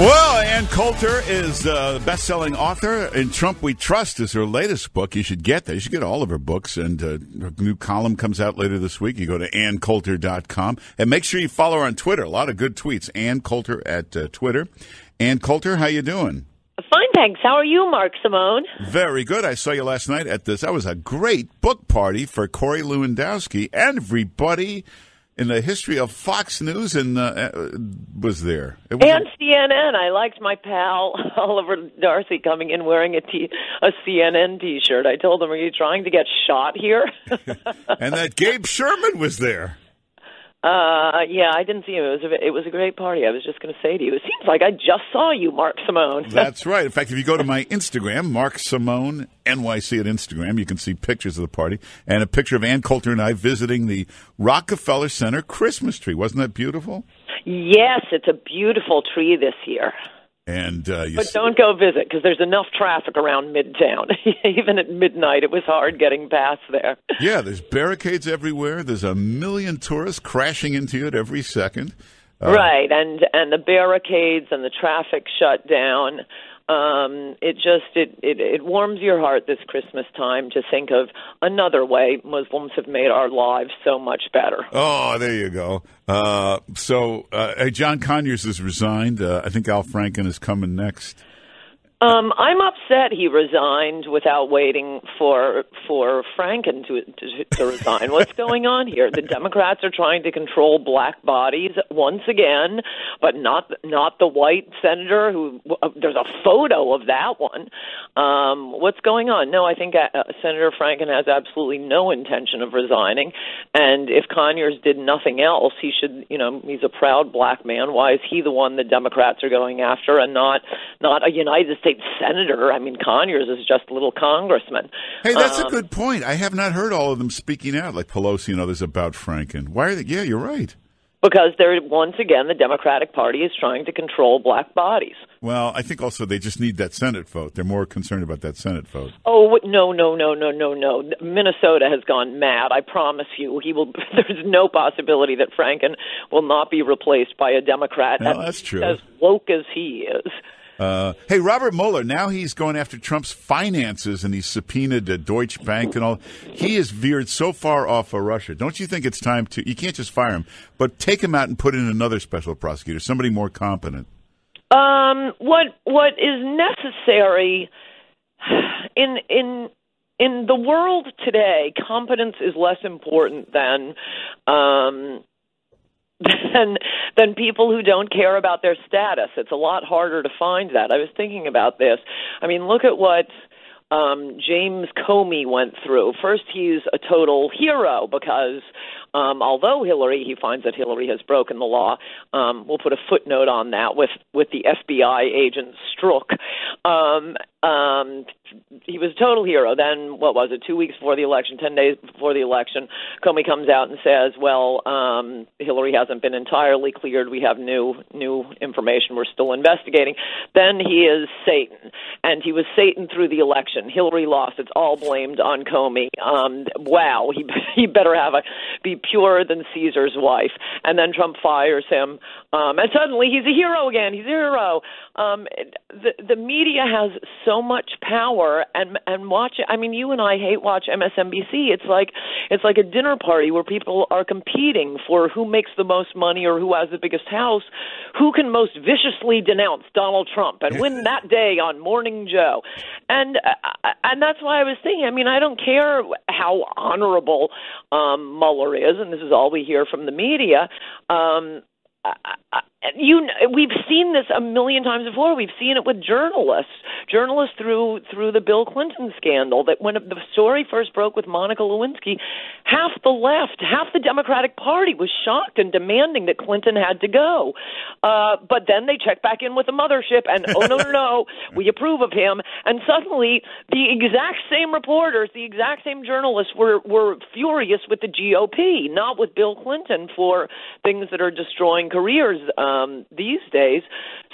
Well, Ann Coulter is the best-selling author. In Trump We Trust is her latest book. You should get that. You should get all of her books. And her new column comes out later this week. You go to AnnCoulter.com. And make sure you follow her on Twitter. A lot of good tweets. Ann Coulter at Twitter. Ann Coulter, how you doing? Fine, thanks. How are you, Mark Simone? Very good. I saw you last night at this. That was a great book party for Corey Lewandowski. Everybody in the history of Fox News and was there. And CNN. I liked my pal Oliver Darcy coming in wearing a CNN T-shirt. I told him, "Are you trying to get shot here?" And that Gabe Sherman was there. Yeah, I didn't see him. It was a great party. I was just going to say to you, it seems like I just saw you, Mark Simone. That's right. In fact, if you go to my Instagram, Mark Simone NYC at Instagram, you can see pictures of the party and a picture of Ann Coulter and I visiting the Rockefeller Center Christmas tree. Wasn't that beautiful? Yes, it's a beautiful tree this year. And but don't go visit because there's enough traffic around Midtown. Even at midnight, it was hard getting past there. Yeah, there's barricades everywhere. There's a million tourists crashing into it every second. Right, and the barricades and the traffic shut down. It warms your heart this Christmas time to think of another way Muslims have made our lives so much better. Oh, there you go. John Conyers has resigned. I think Al Franken is coming next. I'm upset he resigned without waiting for Franken to resign. What's going on here? The Democrats are trying to control black bodies once again, but not the white senator who there's a photo of that one. What's going on? No, I think Senator Franken has absolutely no intention of resigning. And if Conyers did nothing else, he should, he's a proud black man. Why is he the one the Democrats are going after and not a United States senator? I mean, Conyers is just a little congressman. Hey, that's a good point. I have not heard all of them speaking out, like Pelosi and others, about Franken. Why are they? Yeah, you're right. Because once again, the Democratic Party is trying to control black bodies. Well, I think also they just need that Senate vote. They're more concerned about that Senate vote. Oh, no. Minnesota has gone mad. I promise you. There's no possibility that Franken will not be replaced by a Democrat. No, that's true. As woke as he is. Hey, Robert Mueller, now he's going after Trump's finances, and he's subpoenaed Deutsche Bank and all. He has veered so far off of Russia. Don't you think it's time to – you can't just fire him, but take him out and put in another special prosecutor, somebody more competent? What is necessary in the world today, competence is less important than people who don't care about their status. It's a lot harder to find that. I was thinking about this. I mean, look at what James Comey went through. First, he's a total hero because although he finds that Hillary has broken the law. We'll put a footnote on that with the FBI agent Strzok. He was a total hero. Then, 2 weeks before the election, 10 days before the election, Comey comes out and says, Hillary hasn't been entirely cleared. We have new information. We're still investigating. Then he is Satan. And he was Satan through the election. Hillary lost. It's all blamed on Comey. Wow, he better be purer than Caesar's wife. And then Trump fires him. And suddenly he's a hero again. He's a hero. The media has so much power and watch it. I mean, you and I watch MSNBC. It's like a dinner party where people are competing for who makes the most money or who has the biggest house, who can most viciously denounce Donald Trump and win that day on Morning Joe. And that's why I was thinking, I mean, I don't care how honorable Mueller is, and this is all we hear from the media. We've seen this a million times before. We've seen it with journalists through the Bill Clinton scandal. That when the story first broke with Monica Lewinsky, half the Democratic Party was shocked and demanding that Clinton had to go. But then they checked back in with the mothership, and no, we approve of him. And suddenly, the exact same reporters, the exact same journalists were furious with the GOP, not with Bill Clinton for things that are destroying careers these days.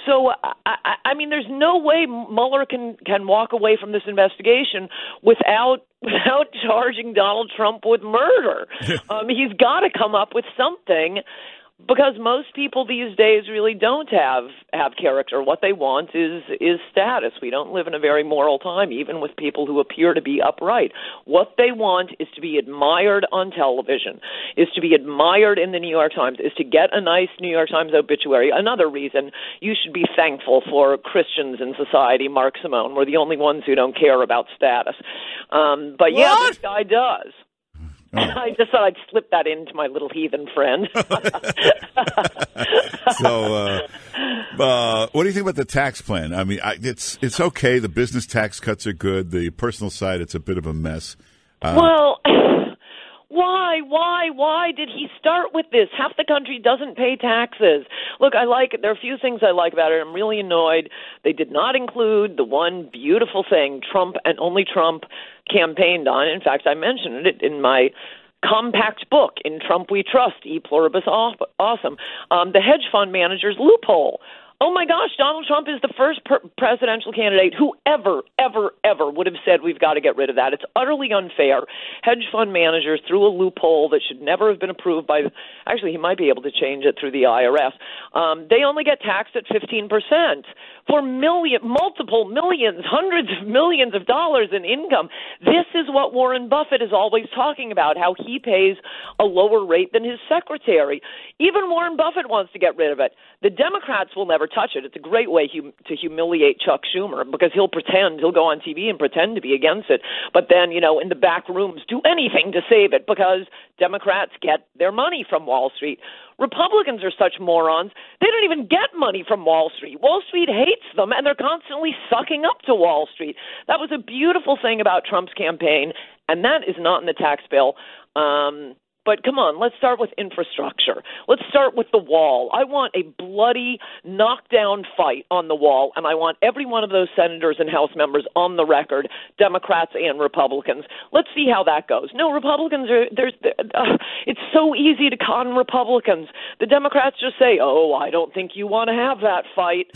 So, I mean, there's no way Mueller can walk away from this investigation without charging Donald Trump with murder. He's got to come up with something. because most people these days really don't have character. What they want is status. We don't live in a very moral time, even with people who appear to be upright. What they want is to be admired on television, is to be admired in the New York Times, is to get a nice New York Times obituary. Another reason you should be thankful for Christians in society, Mark Simone. We're the only ones who don't care about status. But yeah, this guy does. Oh. I just thought I'd slip that into my little heathen friend. So, what do you think about the tax plan? I mean, it's okay. The business tax cuts are good. The personal side, it's a bit of a mess. Well, why did he start with this? Half the country doesn't pay taxes. Look, there are a few things I like about it. I'm really annoyed. They did not include the one beautiful thing Trump and only Trump campaigned on. In fact, I mentioned it in my compact book, In Trump We Trust, E Pluribus Awesome, the hedge fund manager's loophole. Oh, my gosh, Donald Trump is the first presidential candidate who ever would have said we've got to get rid of that. It's utterly unfair. Hedge fund managers through a loophole that should never have been approved by – actually, he might be able to change it through the IRS. They only get taxed at 15% for multiple millions, hundreds of millions of dollars in income. This is what Warren Buffett is always talking about, how he pays a lower rate than his secretary. Even Warren Buffett wants to get rid of it. The Democrats will never touch it. It's a great way to humiliate Chuck Schumer because he'll go on TV and pretend to be against it, but then, in the back rooms do anything to save it because Democrats get their money from Wall Street. Republicans are such morons. They don't even get money from Wall Street. Wall Street hates them, and they're constantly sucking up to Wall Street. That was a beautiful thing about Trump's campaign, and that is not in the tax bill. But come on, let's start with infrastructure. Let's start with the wall. I want a bloody knockdown fight on the wall, and I want every one of those senators and House members on the record, Democrats and Republicans. Let's see how that goes. No, Republicans it's so easy to con Republicans. The Democrats just say, oh, I don't think you want to have that fight.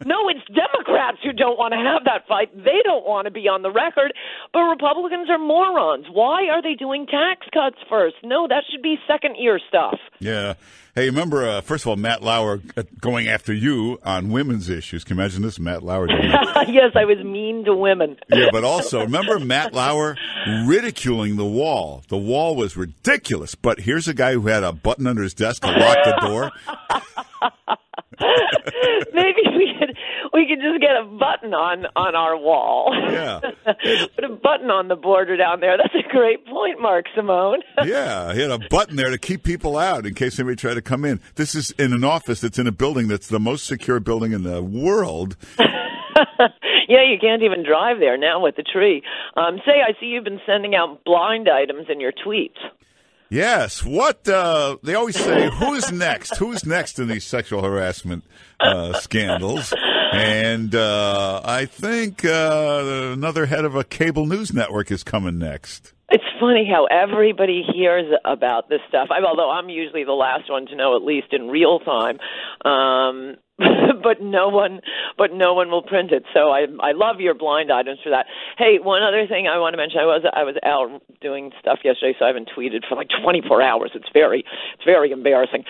No, it's Democrats who don't want to have that fight. They don't want to be on the record. But Republicans are morons. Why are they doing tax cuts first? No, that should be second-year stuff. Yeah. Hey, remember, first of all, Matt Lauer going after you on women's issues. Can you imagine this, Matt Lauer doing that? Yes, I was mean to women. Yeah, but also, remember Matt Lauer ridiculing the wall. The wall was ridiculous. But here's a guy who had a button under his desk to lock the door. Maybe we could just get a button on our wall. Yeah. Put a button on the border down there. That's a great point, Mark Simone. Yeah, he had a button there to keep people out in case anybody tried to come in. This is in an office that's in a building that's the most secure building in the world. Yeah, you can't even drive there now with the tree. I see you've been sending out blind items in your tweets. Yes. What they always say, who's next? Who's next in these sexual harassment scandals? And I think another head of a cable news network is coming next. It's funny how everybody hears about this stuff. Although I'm usually the last one to know, at least in real time. But no one will print it. So I love your blind items for that. Hey, one other thing I want to mention. I was out doing stuff yesterday, so I haven't tweeted for like 24 hours. It's very embarrassing.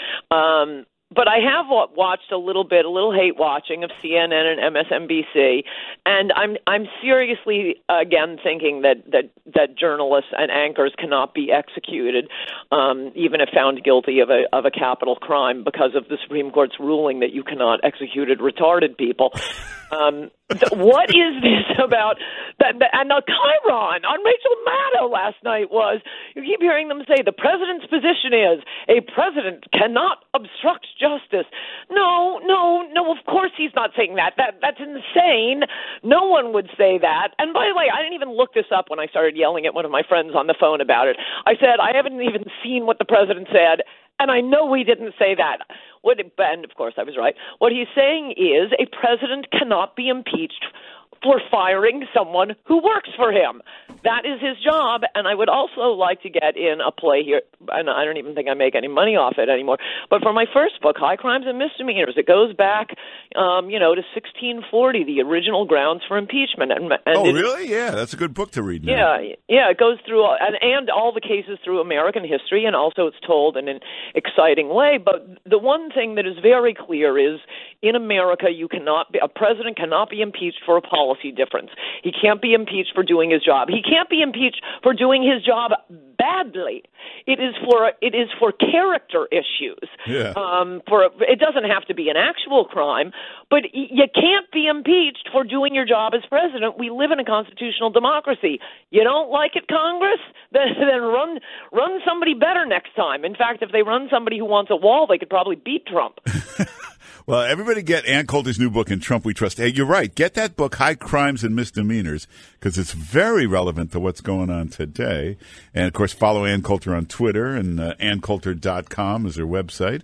But I have watched a little hate watching of CNN and MSNBC, and I'm seriously again thinking that journalists and anchors cannot be executed, even if found guilty of a capital crime, because of the Supreme Court's ruling that you cannot execute retarded people. What is this about? And the chyron on Rachel Maddow last night was, you keep hearing them say the president's position is a president cannot obstruct justice. No, of course he's not saying that. That's insane. No one would say that. And by the way, I didn't even look this up when I started yelling at one of my friends on the phone about it. I said, I haven't even seen what the president said, and I know he didn't say that. And of course I was right. What he's saying is a president cannot be impeached for firing someone who works for him. That is his job, and I would also like to get in a play here, and I don't even think I make any money off it anymore, but for my first book, High Crimes and Misdemeanors, it goes back, to 1640, the original grounds for impeachment. And really? Yeah, that's a good book to read now. Yeah, it goes through, and all the cases through American history, and also it's told in an exciting way, but the one thing that is very clear is, in America, a president cannot be impeached for a policy difference. He can't be impeached for doing his job. He can't be impeached for doing his job badly. It is for character issues. Yeah. It doesn't have to be an actual crime, but you can't be impeached for doing your job as president. We live in a constitutional democracy. You don't like it, Congress? Then run somebody better next time. In fact, if they run somebody who wants a wall, they could probably beat Trump. Well, everybody get Ann Coulter's new book, In Trump We Trust. Hey, you're right. Get that book, High Crimes and Misdemeanors, because it's very relevant to what's going on today. And, of course, follow Ann Coulter on Twitter, and AnnCoulter.com is her website.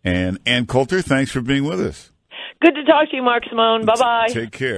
And Ann Coulter, thanks for being with us. Good to talk to you, Mark Simone. Bye-bye. Take care.